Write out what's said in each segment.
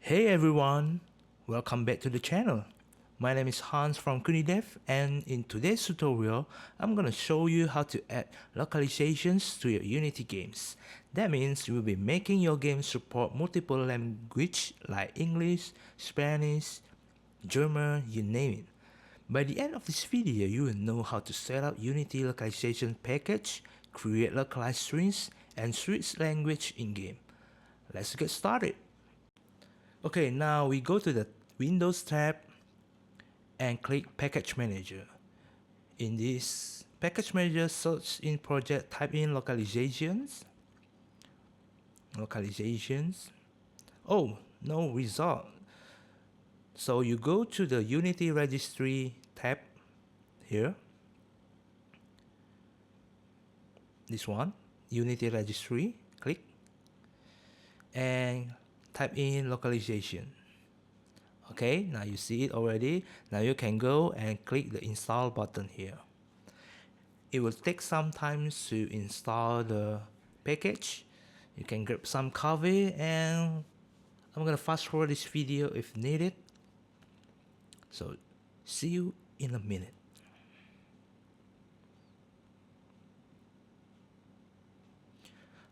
Hey everyone, welcome back to the channel. My name is Hans from Kunidev, and in today's tutorial, I'm gonna show you how to add localizations to your Unity games. That means you will be making your game support multiple languages like English, Spanish, German, you name it. By the end of this video, you will know how to set up Unity Localization Package, create localized strings, and switch language in-game. Let's get started. Okay, now we go to the Windows tab and click Package Manager. In this Package Manager, search in project, type in localizations. Oh, no result. So you go to the Unity Registry tab here. This one, Unity Registry, click and type in localization. Okay, now you see it already. Now you can go and click the install button here. It will take some time to install the package. You can grab some coffee, and I'm gonna fast forward this video if needed. So see you in a minute.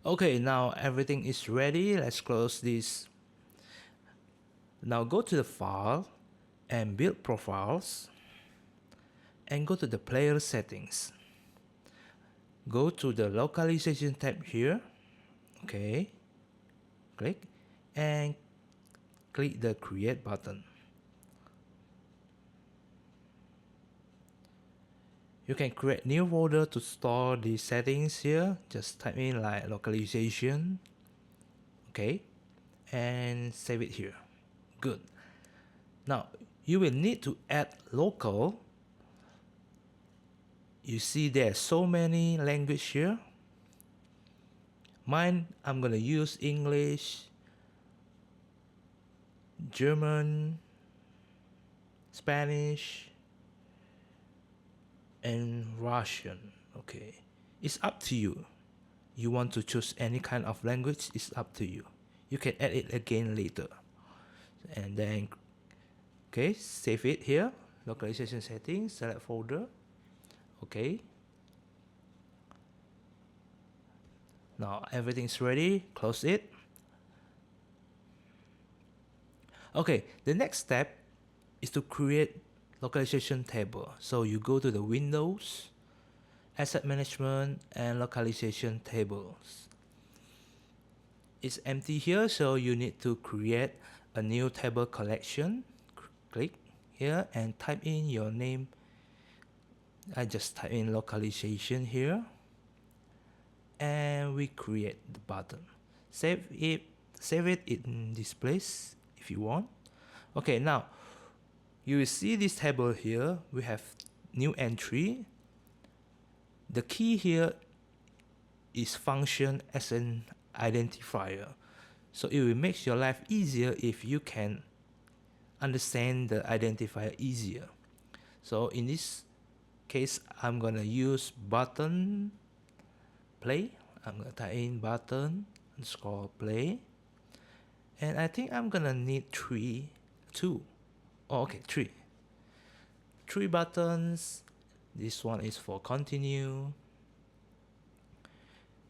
Okay, now everything is ready. Let's close this. Now go to the file and build profiles and go to the player settings. Go to the localization tab here. Okay, click and click the create button. You can create new folder to store the settings here. Just type in like localization. Okay, and save it here. Good. Now you will need to add local. You see there's so many language here. Mine, I'm gonna use English, German, Spanish, and Russian. Okay, it's up to you. You want to choose any kind of language, it's up to you. You can add it again later. And then, okay, save it here. Localization settings, select folder. Okay. Now everything's ready, close it. Okay, the next step is to create localization table. So you go to the Windows, Asset Management, and Localization Tables. It's empty here, so you need to create a new table collection. Click here and type in your name. I just type in localization here, and we create the button. Save it in this place if you want. Okay, now you will see this table here. We have new entry. The key here is function as an identifier. So it will make your life easier if you can understand the identifier easier. So in this case, I'm gonna use button play. I'm gonna type in button underscore play. And I think I'm gonna need three buttons. This one is for continue,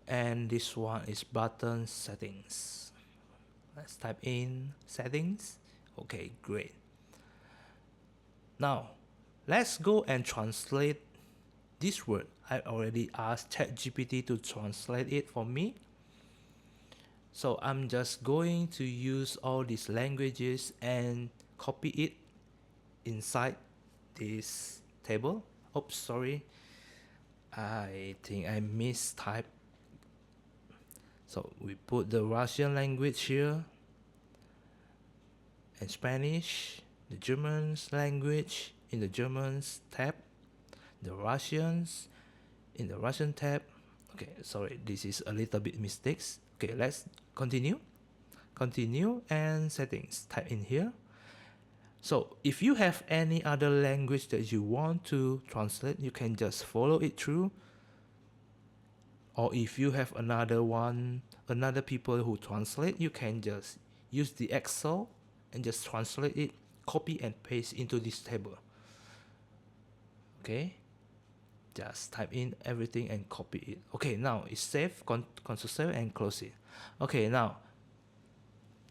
and this one is button settings. Let's type in settings. Okay, great. Now let's go and translate this word. I already asked ChatGPT to translate it for me. So I'm just going to use all these languages and copy it inside this table. Oops, sorry. I think I mistyped. So we put the Russian language here, and Spanish, the German's language in the German's tab, the Russians in the Russian tab. Okay, sorry, this is a little bit mistakes. Okay, let's continue. Continue and settings, type in here. So if you have any other language that you want to translate, you can just follow it through. Or if you have another people who translate, you can just use the Excel and just translate it, copy and paste into this table. Okay, just type in everything and copy it. Okay, now it's saved, console save and close it. Okay, now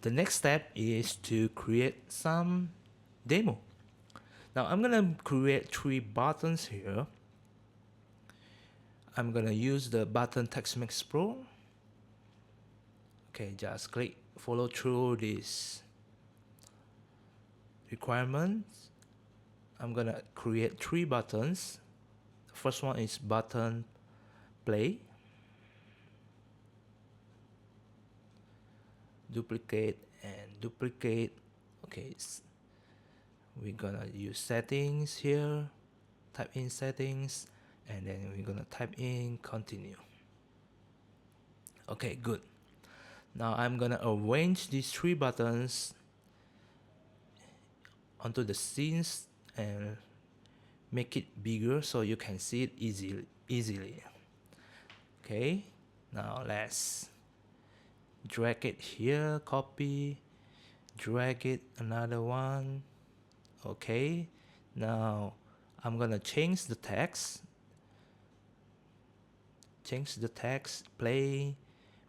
the next step is to create some demo. Now I'm gonna create 3 buttons here. I'm gonna use the button TextMeshPro. Okay, just click follow through this requirements. I'm gonna create 3 buttons. The first one is button play. Duplicate and duplicate. Okay, we're gonna use settings here, type in settings, and then we're gonna type in continue. Okay, good. Now I'm gonna arrange these 3 buttons onto the scenes and make it bigger so you can see it easily. Okay, now let's drag it here, copy, drag it another one. Okay, now I'm gonna change the text, play,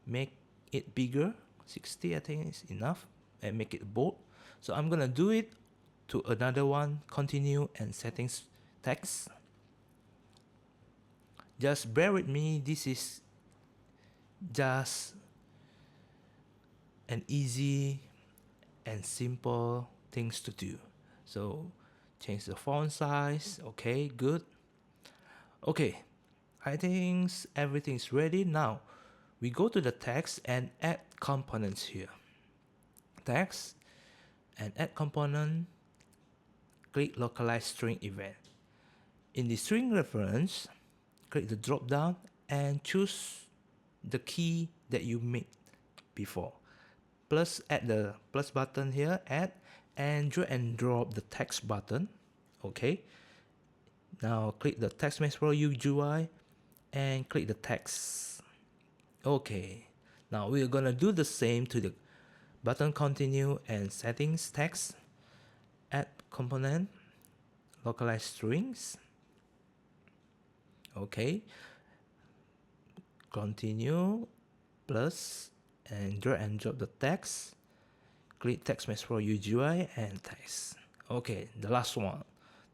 make it bigger, 60 I think is enough, and make it bold. So I'm gonna do it to another one, continue and settings text. Just bear with me, this is just an easy and simple things to do. So change the font size. Okay, good. Okay, I think everything's ready. Now we go to the text and add components here. Text and add component, click localize string event. In the string reference, click the drop down and choose the key that you made before. Plus, add the plus button here, add, and drag and drop the text button. Okay, now click the TextMeshPro UI and click the text. Okay, now we're gonna do the same to the button continue and settings text, add component, localize strings. Okay, continue, plus, and drag and drop the text, click TextMeshPro UI and text. Okay, the last one,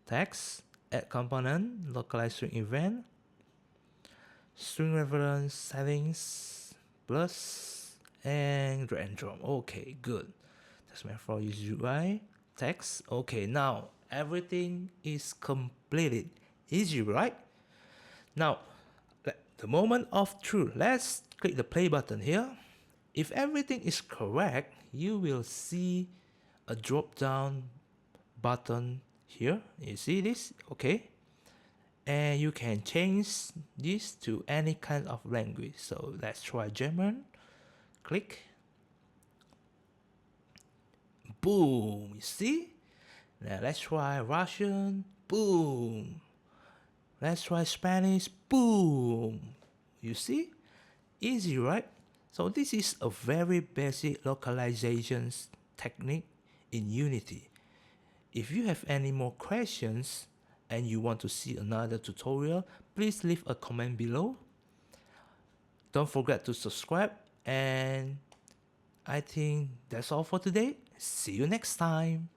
text, add component, localize string event, string reference settings, plus, and drag and drop. Okay, good. TextMeshPro UI, text. Okay, now everything is completed. Easy, right? Now, the moment of truth. Let's click the play button here. If everything is correct, you will see a drop down button here. You see this? Okay. And you can change this to any kind of language. So let's try German. Click. Boom. You see? Now let's try Russian. Boom. Let's try Spanish. Boom. You see? Easy, right? So this is a very basic localization technique in Unity. If you have any more questions and you want to see another tutorial, please leave a comment below. Don't forget to subscribe, and I think that's all for today. See you next time.